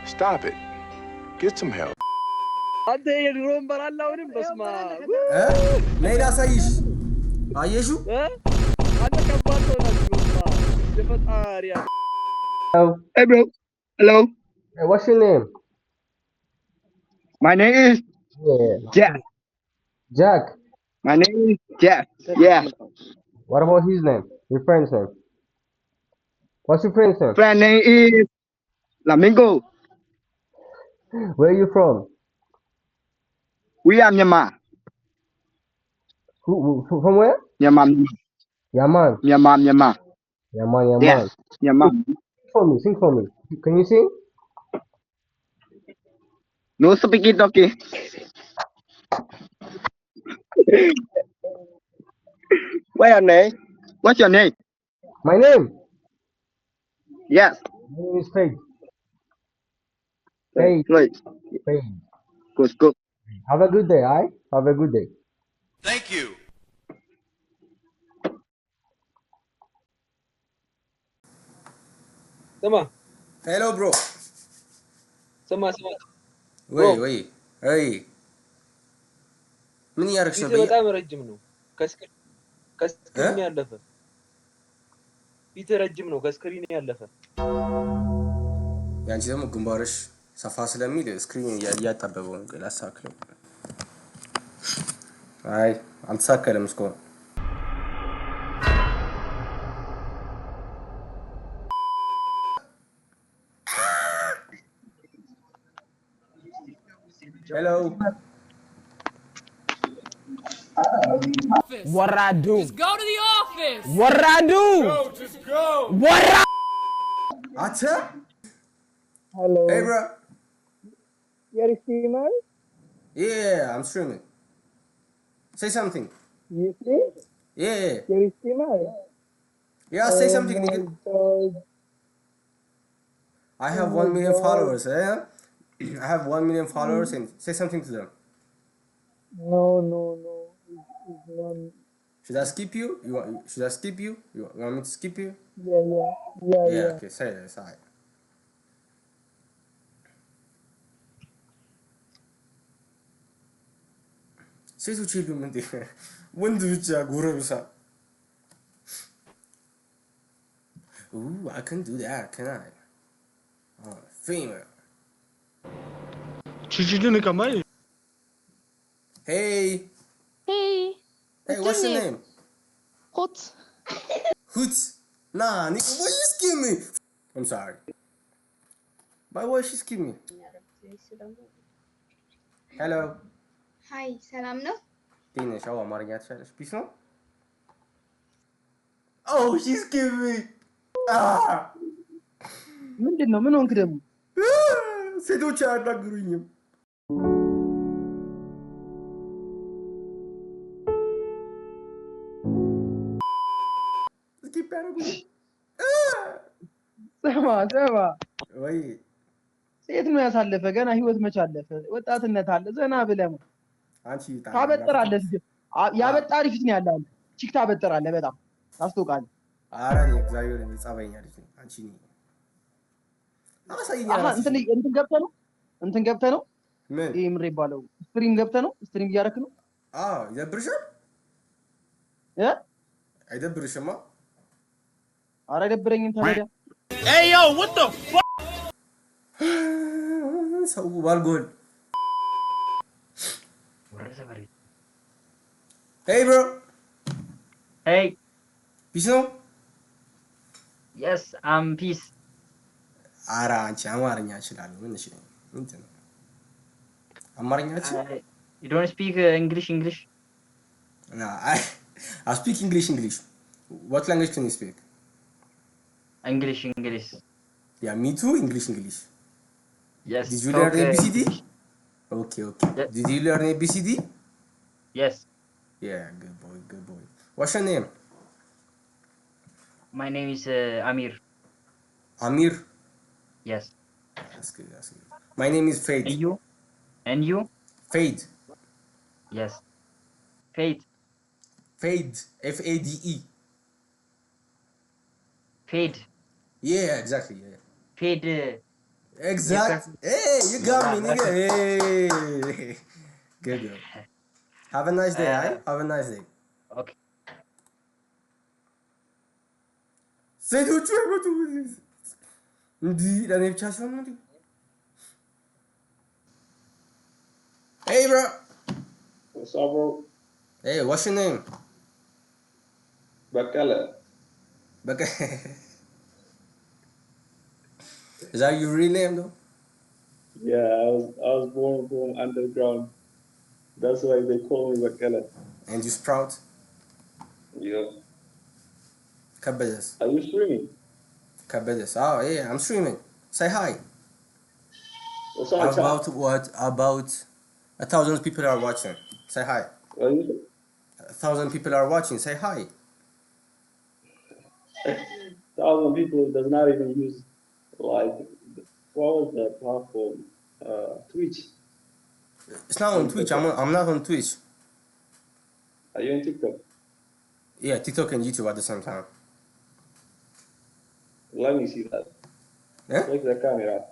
Stop it. Get some help. አንተ የድሮን በራላውንም በስማ ነይ ላሳይሽ። አየሽው? አንተ ከባድ ሰው ነህ በስማ የፈጣሪ Hey, bro. Hello. Hey, what's your name? My name is Jack. Jack. My name is Jack. Yeah. What about his name? Your friend's name? What's your friend's name? Friend name is Flamingo. Where are you from? We are Myanmar. From where? Myanmar. Yaman. Myanmar. Myanmar. Yaman. Yes. Myanmar. Sing for me. Can you sing? No speaking okay. What's your name? What's your name? My name? Yes. My name is Faith. Faith. Great. Faith. Good. Have a good day, alright? Have a good day. Thank you. ስማ Hello, bro. ስማ ወይ ምን ያርክሽ ነው? በጣም ረጅም ነው። ከስክሪን ያለፈ ፊት ረጅም ነው። ከስክሪን ያለፈ ያንቺ ደግሞ ግንባርሽ ሰፋ ስለሚል ስክሪን እያጣበበው ነው። ላሳክለው። አይ አልተሳከለም እስካሁን። Hello. What I do? Just go to the office. What I do? Just go. What I Ata? Hello. Hey, bro. You're a streamer? Yeah, I'm streaming. Say something. You stream? Yeah. You're a streamer? Yeah, say something, nigga. I have 1 million followers, eh? I have 1 million followers and say something to them. No. It's not. Should I skip you? Should I skip you? You want me to skip you? Yeah. Okay, say it. Sorry. ሴቶች የሉም እንዴ? ወንድ ብቻ ጎረምሳ። Ooh, I can do that, can I? Oh, female. Chichidun kamay. Hey, what's your name? Hot. Hoots. Nah, nigga, why you skim me? I'm sorry. Why she skim me? Hello. Hi, ሰላም ነው? ትንሽ አማርኛ ትችላለሽ? ፒስ ነው? Oh, she skim me. ምንድነው? ምን ሆንክ ደግሞ? ሴቶች አያናግሩኝም። ስኪፕ ያደረጉኝ። ሰማ ወይ ሴት ነው ያሳለፈ ገና ህይወት መች አለፈ? ወጣትነት አለ። ዘና ብለህ አንቺ ታበጥራለህ። ያበጣሪ ፊት ነው ያለው። ቺክ ታበጥራለህ። በጣም ታስቶቃለህ። ኧረ እኔ እግዚአብሔርን ጸባይኛ ልጅ ነኝ። አንቺ ነኝ አሳይኛ። እንትን ገብተህ ነው ምን ይሄ ምሬ ባለው ስትሪም ገብተህ ነው? ስትሪም እያደረክ ነው? አዎ። ይደብርሻል? አይደብርሽማ? ኧረ አይደብረኝም። ታዲያ Hey yo, what the fuck? ሰው ባልጎል። Hey bro. Hey. ፒስ ነው? Yes, I'm peace. ኧረ አንቺ አማርኛ እችላለሁ። ምን እሺ እንትን ነው አማርኛ እችላለሁ። You don't speak English? No, I speak English. What language can you speak? English. Yeah, me too. English. Yes. Did you learn ABCD? Okay. Yes. Did you learn ABCD? Yes. Yeah, good boy. What's your name? My name is Amir. Amir? Yes. That's good. My name is Fade. And you? Fade. Yes. Fade. Fade. Fade. Yeah, exactly. Yeah. Fade. Exact. Hey, you got me, nigga. Hey. Good, good. Have a nice day, aye? Have a nice day. Okay. Say the truth. Indeed, I need to chat on. Hey, bro. What's up, bro? Hey, what's your name? Bakala. Is that your real name, though? Yeah, I was born from underground. That's why they call me Bakala. And you sprout? Yeah. Kabedes. Are you streaming? Kabedes. Oh, yeah, I'm streaming. Say hi. What's up, chat? About what? About 1,000 people are watching. Say hi. What is it? 1,000 people are watching. Say hi. 1,000 people does not even use like what was that platform? Twitch. It's not on Twitch. I'm not on Twitch. Are you on TikTok? Yeah, TikTok and YouTube at the same time. Let me see that. Yeah? Click the camera.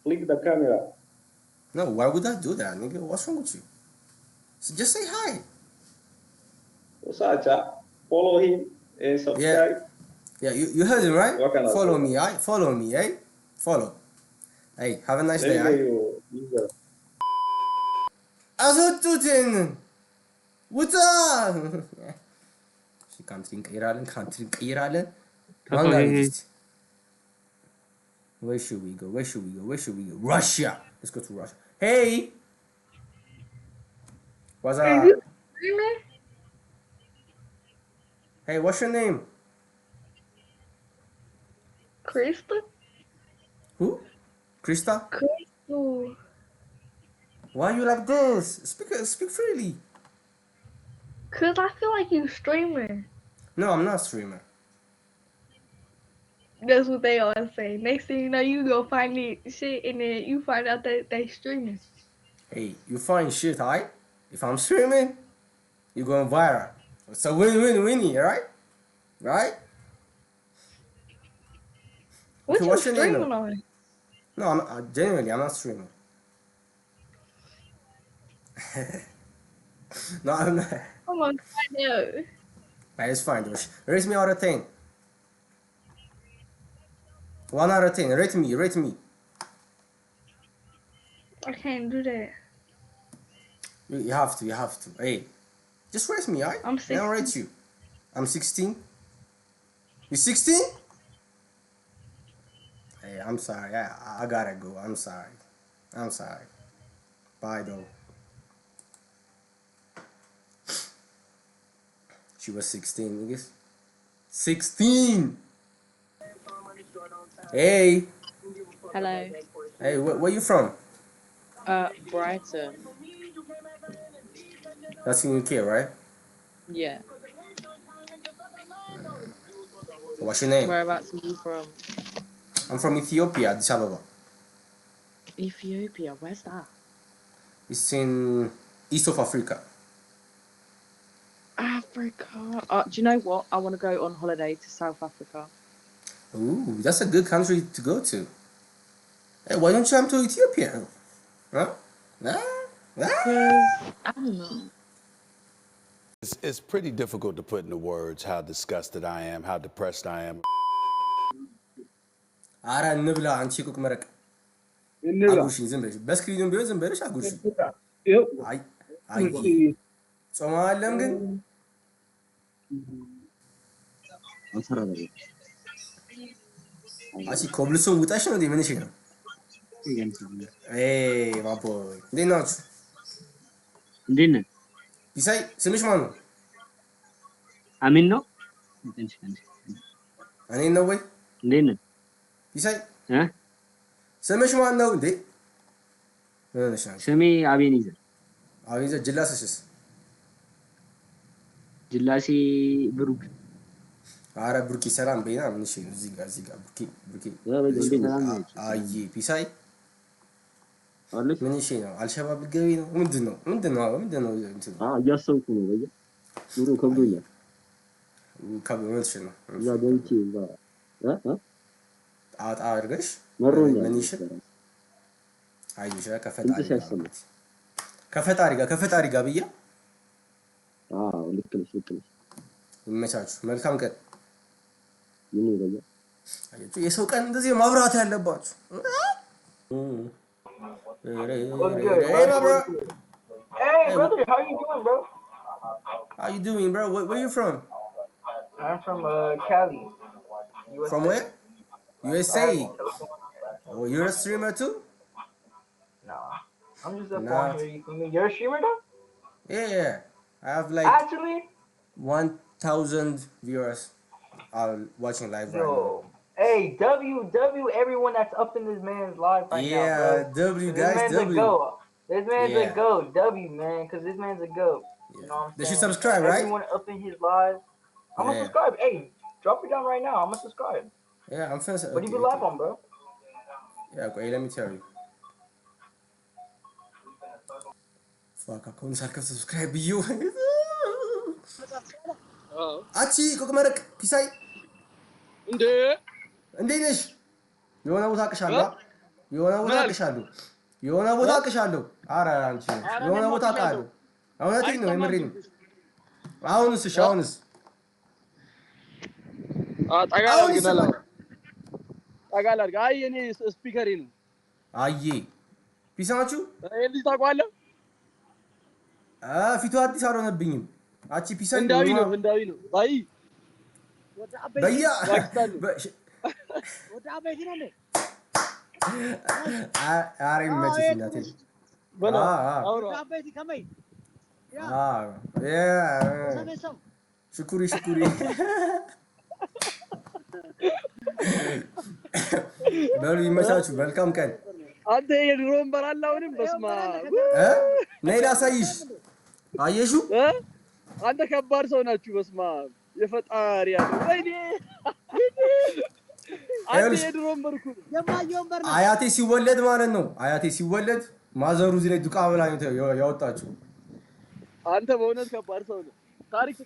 Click the camera. No, why would I do that, nigga? What's wrong with you? So just say hi. What's up, chat? Follow him and subscribe. Yeah, you heard him, right? What kind of Follow follow? me, aye? Follow me, eh? Follow. Hey, have a nice Let day, me aye? get your user. Azottutin! What's up? She country እንቀይራለን ማን ጋር ነች? Where should we go? Where should we go? Where should we go? Russia! Let's go to Russia. Hey! What's up? Hey, what's your name? Krista? Who? Krista? Crystal. Why are you like this? Speak freely. Cause I feel like you streaming. No, I'm not a streamer. That's what they always say. Next thing you know, you go find the shit and then you find out that they streaming. Hey, you find shit, alright? If I'm streaming, you're going viral. It's a win-win-win, right? Right? What Okay, you what's your name, streaming though? on? No, genuinely, I'm not streaming. No, I'm not. I'm gonna find out. But it's fine, though. Rate me out of 10. 1 out of 10. Rate me. I can't do that. You have to. Hey, just rate me, alright? I'm Then I'll rate you. I'm 16. You 16? Hey, I'm sorry. I gotta go. I'm sorry. Bye, though. She was 16, niggas. 16! Hey! Hello. Hey, where you from? Brighton. That's in UK, right? Yeah. What's your name? Whereabouts are you from? I'm from Ethiopia, Addis Ababa. Ethiopia. Where's that? It's in east of Africa. Africa. Do you know what? I want to go on holiday to South Africa. Ooh, that's a good country to go to. Hey, why don't you come to Ethiopia? Huh? Because, I don't know. It's pretty difficult to put into words how disgusted I am, how depressed I am. አረ እንብላ አንቺ ኩክ መረቅ እንብላ አጉርሽኝ ዝም ብለሽ በስክሪንም ቢሆን ዝም ብለሽ አጉርሽኝ አይ አይ ጾም አለም ግን አቺ ኮብልሶን ውጣሽ ነው እንዴ ምን እሺ ነው ባቦ እንዴት ናችሁ እንዴት ነህ ይሳይ ስምሽ ማን ነው አሚን ነው እኔ ነው ወይ እንዴት ነህ ይሳይ ስምሽ ማን ነው እንዴ ስሜ አቤኔዘር ጅላስሽስ ጅላሴ ብሩክ አረ ብሩክ ሰላም በይና ምን እሺ ነው እዚህ ጋር ብሩክ አይ ፒሳይ ምን እሺ ነው አልሸባብ ገቢ ነው ምንድነው እንትን እያሰብኩ ነው በየ ኑሮ ከብዶኛል ከብዶኛል ነው እዛ ገብቼ ጣጣ አድርገሽ መሮኛል። ምን ይሽል አይሽ እንትን ሲያሰማት ከፈጣሪ ጋር ብያ ልክ ነሽ። ይመቻችሁ። መልካም ቀን። ምን ይበያ የሰው ቀን እንደዚህ ማብራት ያለባችሁ Hey, brother, how you doing, bro? How you doing, bro? Where you from? I'm from Cali. USA. From where? USA. Oh, you're a streamer too? No, I'm just up Nah. on here. You mean you're a streamer, though? Yeah. I have like Actually, 1,000 viewers watching live right now. yo. Hey, W, everyone that's up in this man's live right now, Yeah, bro. W 'Cause guys, this man's W. a goat. This man's Yeah. a goat, W, man, because this man's a goat. You know what I'm They should saying? subscribe, right? Everyone up in his live. I'm gonna Yeah. subscribe. Hey, drop it down right now. I'm gonna subscribe. Yeah, I'm fancy. What do you be live on, bro? Yeah, okay, let me tell you. Fuck, I couldn't subscribe you. Achi, kokomarak, pisay. እንዴት ነሽ? የሆነ ቦታ አቅሻለሁ። ኧረ አንቺ የሆነ ቦታ አውቃለሁ። እውነቴን ነው፣ የምሬን ነው። አሁንስ? እሺ አሁንስ? ጠጋ ላድርግ። አይ እኔ ስፒከሬ ነው። አዬ ፒስ ናችሁ? ይሄን ልጅ ታውቀዋለህ? ፊቱ አዲስ አልሆነብኝም። አቺ ፒስ ህንዳዊ ነው። አይ በያ ኧረ ይመችሽ እናቴ። ሽኩሪ በሉ ይመቻችሁ። መልካም ቀን። አንተ የድሮ ወንበር አለ አሁንም። በስመ አብ ነይ ላሳይሽ። አየሽው? አንተ ከባድ ሰው ናችሁ። በስመ አብ የፈጣሪ ያለው ወይኔ አንተ የድሮ ወንበር እኮ አያቴ ሲወለድ ማለት ነው። አያቴ ሲወለድ ማዘሩ እዚህ ላይ ዱቃ ብላ ያወጣችሁ። አንተ በእውነት ከባድ ሰው ነህ። ታሪክ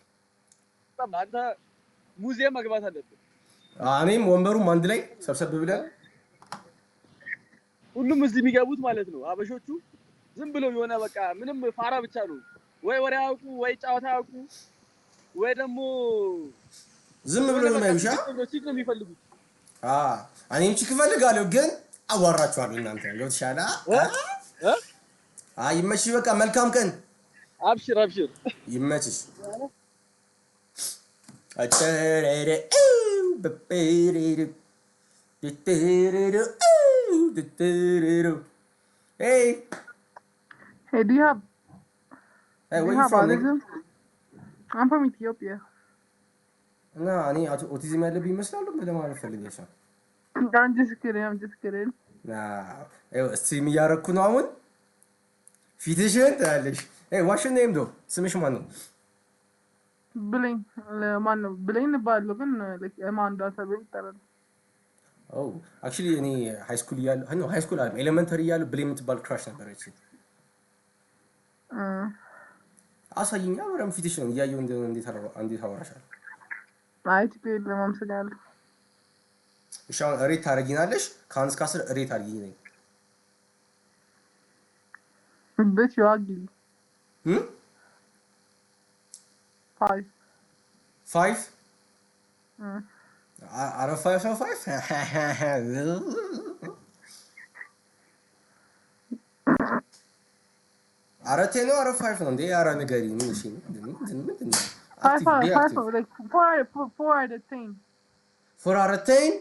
አንተ ሙዚየም መግባት አለብህ። እኔም ወንበሩም አንድ ላይ ሰብሰብ ብለን ሁሉም እዚህ የሚገቡት ማለት ነው። አበሾቹ ዝም ብለው የሆነ በቃ ምንም ፋራ ብቻ ነው። ወይ ወሬ አያውቁ፣ ወይ ጨዋታ አያውቁ፣ ወይ ደግሞ ዝም ብለው ነው የሚያዩሻ። ቺክ ነው የሚፈልጉት። እኔም ቺክ እፈልጋለሁ፣ ግን አዋራችኋለሁ እናንተ ገብቶሻል። ይመችሽ። በቃ መልካም ቀን። አብሽር ይመችሽ። Hey. Hey, do you have Where you from? autism? I'm from Ethiopia. እና እኔ ኦቲዝም ያለብኝ ይመስላል ለማለት ፈልጌሽ ነው። I'm just kidding. ስትሪም እያደረኩ ነው አሁን። ፊትሽን ታያለሽ። ዋትስ ዩር ኔም ዶ? ስምሽ ማን ነው? ብሌን ማን ነው? ብሌን እባላለሁ ግን አማንዳ ተብሎ ይጠራል። አክቹሊ እኔ ሃይስኩል እያለሁ ሃይስኩል አይደለም ኤሌመንተሪ እያለሁ ብሌን የምትባል ክራሽ ነበረች። አሳይኛ ወረም ፊትሽ ነው እያየሁ እንዴት አወራሻለሁ? አይ ችግር የለም አመሰግናለሁ። እሺ አሁን ሬት ታደርጊናለሽ? ከአንድ እስከ 10 ሬት አድርጊኝ ነኝ። Bet you ugly. 5. 5? Out of 5 out of 5? Out of 10 or out of 5 ነው እንዴ? ኧረ ንገሪኝ። ምን እሺ ምንድን ነው? 5 like 4 out of 10. 4 out of 10?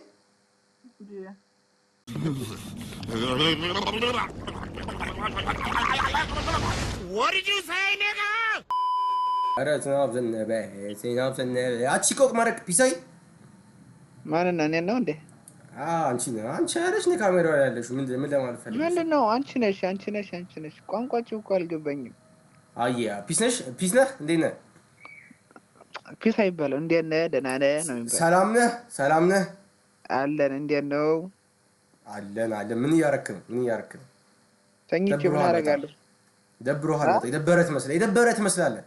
Yeah. What did you say, nigga? ኧረ ዝናብ ዘነበ። አቺ ቆቅ ማረቅ ፒሳይ ማንና እኔ ነው እንዴ? አንቺ ያለሽ ነው ካሜራው ላይ ያለሽ። ምን ለማለት ፈልገሽ? ምንድን ነው? አንቺ ነሽ። ቋንቋችሁ እኮ አልገባኝም። ፒስ ነህ? እንዴት ነህ? ፒስ አይባልም። እንዴት ነህ? ደህና ነህ ነው የሚባለው። ሰላም ነህ? አለን። እንዴት ነው? አለን። ምን እያረክ ነው? ተኝቼ ምን አደርጋለሁ? ደብሮሃል? የደበረ ትመስላለህ።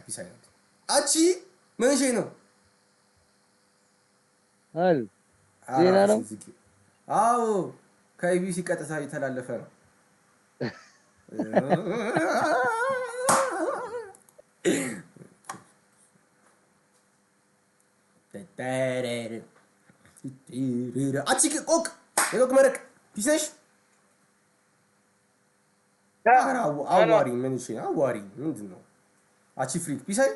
ፒስ አይነት አቺ ምን እሺ ነው? አል ዜና ነው። አዎ ከኢቢሲ ቀጥታ እየተላለፈ ነው። አቺክ ቆቅ የቆቅ መረቅ ፒሰሽ አዋሪ ምን እሺ አዋሪ ምንድን ነው? አቺ ፍሪክ ፒሳይ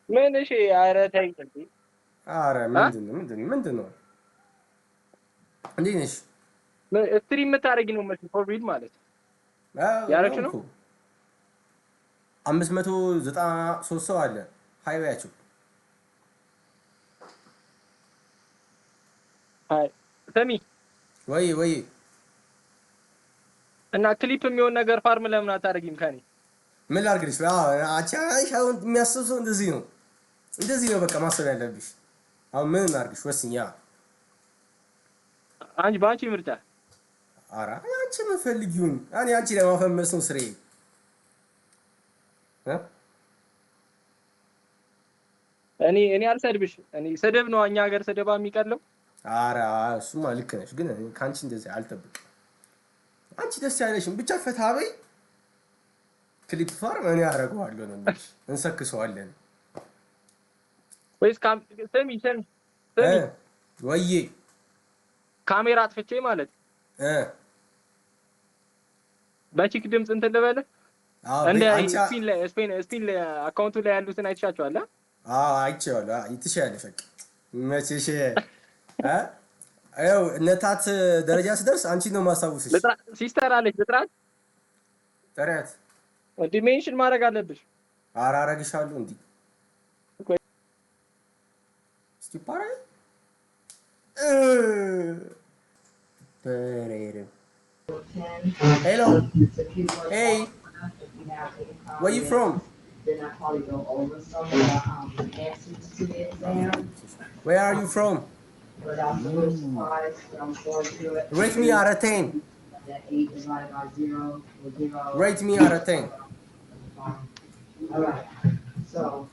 ምን እሺ ኧረ ተይ ኧረ ምንድን ነው? እንዴት ነሽ? ስትሪም የምታደርጊ ነው መሰለኝ ፎር ሪድ ማለት ያረግሽ ነው። 593 ሰው አለ። ሃይ በያቸው። ሃይ ሰሚ ወይ እና ክሊፕ የሚሆን ነገር ፋርም ለምን አታደርጊም? ከኔ ምን ላድርግልሽ? አቻሽ አሁን የሚያስብ ሰው እንደዚህ ነው በቃ ማሰብ ያለብሽ። አሁን ምን እናድርግሽ? ወስኛ አንቺ ባንቺ ምርጫ። ኧረ አንቺ የምትፈልጊውን እኔ አንቺ ለማፈመስ ነው ስሬ። እኔ አልሰድብሽ። እኔ ስድብ ነው እኛ ሀገር ስድባ የሚቀለው። ኧረ እሱማ ልክ ነሽ፣ ግን ከአንቺ እንደዚህ አልጠብቅም። አንቺ ደስ ያለሽን ብቻ ፈታ በይ። ክሊፕ ፋርም እኔ አደርገዋለሁ ነው የሚልሽ። እንሰክሰዋለን ወይስ ሰሚ ወይዬ ካሜራ አጥፍቼ ማለት በቺክ ድምፅ እንትን ልበልህ እንደ ስፒን ላይ አካውንቱ ላይ ያሉትን አይተሻቸዋል? አይቼዋለሁ። ትችያለሽ። በቃ መቼሽ ያው ነታት ደረጃ ስደርስ አንቺ ነው ማስታወስሽ። ሲስተር አለች ልጥራት ጥሪያት ዲሜንሽን ማድረግ አለብሽ። ኧረ አረግሻለሁ እንዴ እስቲ ፓራ Hello. Hey. Where you from? Where are you from? Rate me out of 10. Rate me out of 10. Alright. So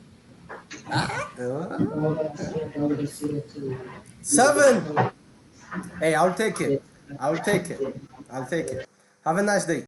7. Hey, I'll take it. Have a nice day.